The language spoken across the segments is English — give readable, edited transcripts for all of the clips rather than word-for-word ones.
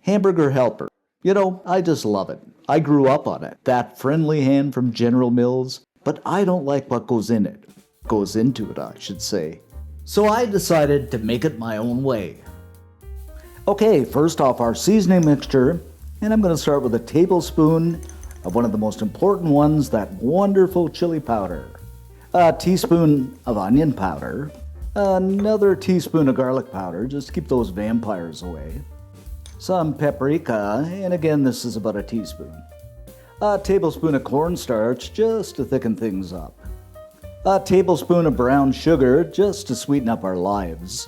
Hamburger Helper. You know, I just love it. I grew up on it. That friendly hand from General Mills. But I don't like what goes in it. Goes into it, I should say. So I decided to make it my own way. Okay, first off, our seasoning mixture. And I'm going to start with a tablespoon of one of the most important ones, that wonderful chili powder. A teaspoon of onion powder. Another teaspoon of garlic powder, just to keep those vampires away. Some paprika, and again this is about a teaspoon. A tablespoon of cornstarch, just to thicken things up. A tablespoon of brown sugar, just to sweeten up our lives.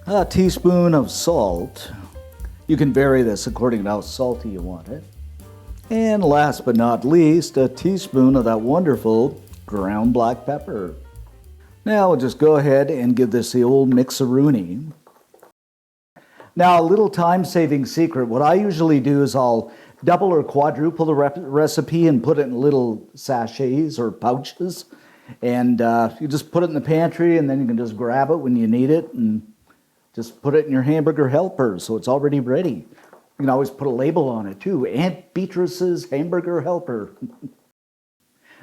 A teaspoon of salt. You can vary this according to how salty you want it. And last but not least, a teaspoon of that wonderful ground black pepper. Now we'll just go ahead and give this the old mix-a-rooney. Now, a little time-saving secret. What I usually do is I'll double or quadruple the recipe and put it in little sachets or pouches. And you just put it in the pantry, and then you can just grab it when you need it and just put it in your Hamburger Helper, so it's already ready. You can always put a label on it, too. Aunt Beatrice's Hamburger Helper.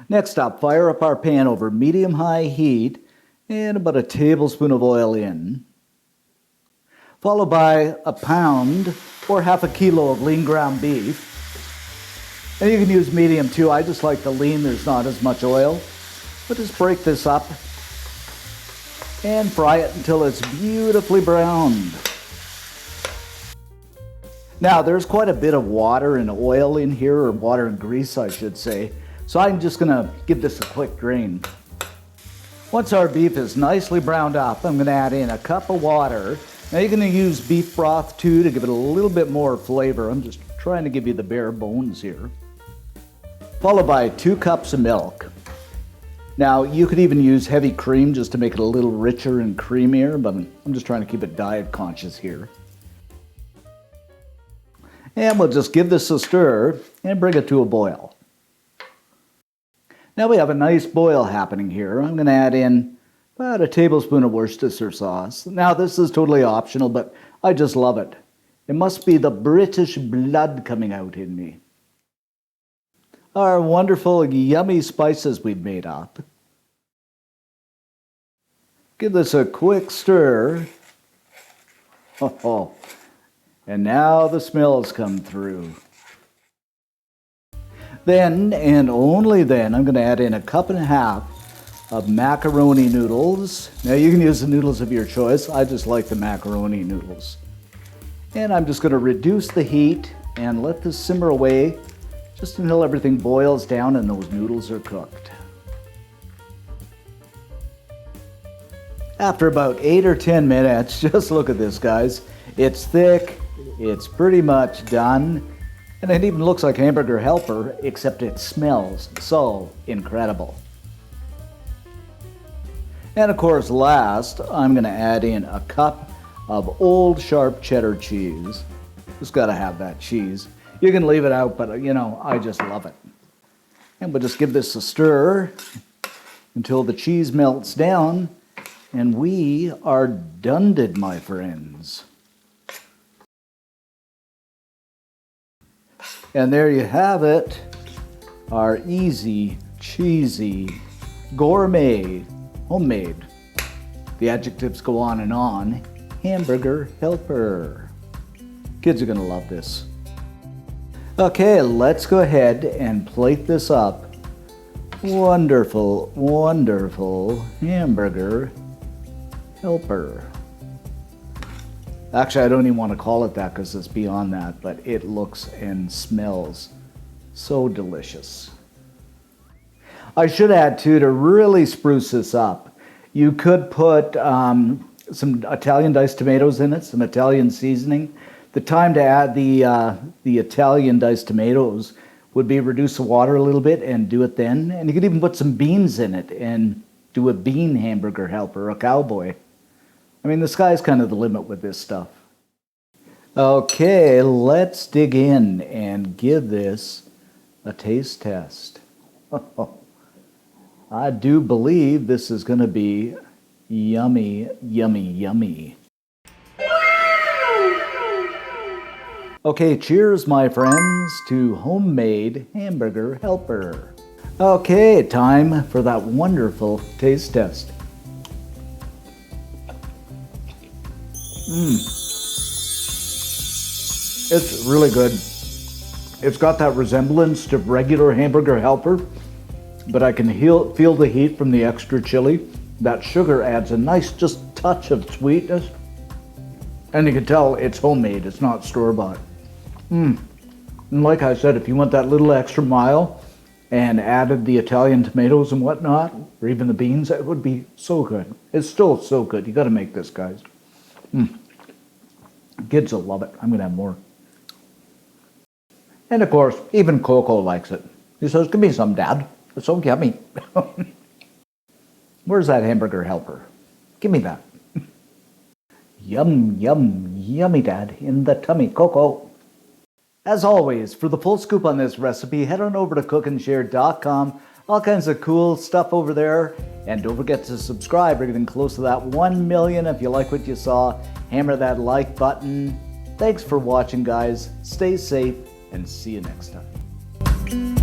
Next up, fire up our pan over medium-high heat and about a tablespoon of oil in. Followed by a pound or half a kilo of lean ground beef. And you can use medium too. I just like the lean, there's not as much oil. But just break this up and fry it until it's beautifully browned. Now there's quite a bit of water and oil in here, or water and grease I should say. So I'm just gonna give this a quick drain. Once our beef is nicely browned up, I'm gonna add in a cup of water. Now you're going to use beef broth too to give it a little bit more flavor. I'm just trying to give you the bare bones here. Followed by 2 cups of milk. Now you could even use heavy cream just to make it a little richer and creamier, but I'm just trying to keep it diet conscious here. And we'll just give this a stir and bring it to a boil. Now we have a nice boil happening here. I'm going to add in about a tablespoon of Worcestershire sauce. Now this is totally optional, but I just love it. It must be the British blood coming out in me. Our wonderful, yummy spices we've made up. Give this a quick stir. Oh, and now the smells come through. Then, and only then, I'm going to add in a cup and a half of macaroni noodles. Now you can use the noodles of your choice. I just like the macaroni noodles. And I'm just going to reduce the heat and let this simmer away just until everything boils down and those noodles are cooked. After about 8 or 10 minutes, just look at this, guys. It's thick, it's pretty much done, and it even looks like Hamburger Helper, except it smells so incredible. And of course, last, I'm going to add in a cup of old sharp cheddar cheese. Just got to have that cheese. You can leave it out, but you know, I just love it. And we'll just give this a stir until the cheese melts down, and we are done, my friends. And there you have it, our easy, cheesy, gourmet, homemade, the adjectives go on and on, Hamburger Helper. Kids are gonna love this. Okay, let's go ahead and plate this up. Wonderful, wonderful Hamburger Helper. Actually, I don't even want to call it that because it's beyond that, but it looks and smells so delicious. I should add too, to really spruce this up, you could put some Italian diced tomatoes in it, some Italian seasoning. The time to add the Italian diced tomatoes would be reduce the water a little bit and do it then. And you could even put some beans in it and do a bean Hamburger Helper, a cowboy. I mean, the sky's kind of the limit with this stuff. Okay, let's dig in and give this a taste test. I do believe this is going to be yummy, yummy, yummy. Okay, cheers, my friends, to homemade Hamburger Helper. Okay, time for that wonderful taste test. It's really good. It's got that resemblance to regular Hamburger Helper, but I can feel the heat from the extra chili. That sugar adds a nice just touch of sweetness. And you can tell it's homemade, it's not store-bought. And like I said, if you want that little extra mile and added the Italian tomatoes and whatnot, or even the beans, it would be so good. It's still so good. You gotta make this, guys. Kids will love it. I'm gonna have more. And of course, even Coco likes it. He says, give me some, Dad. It's so yummy. Where's that Hamburger Helper? Give me that. Yum, yum, yummy, Dad, in the tummy, Coco. As always, for the full scoop on this recipe, head on over to cookandshare.com. All kinds of cool stuff over there. And don't forget to subscribe. We're getting close to that 1 million. If you like what you saw, hammer that like button. Thanks for watching, guys. Stay safe, and see you next time.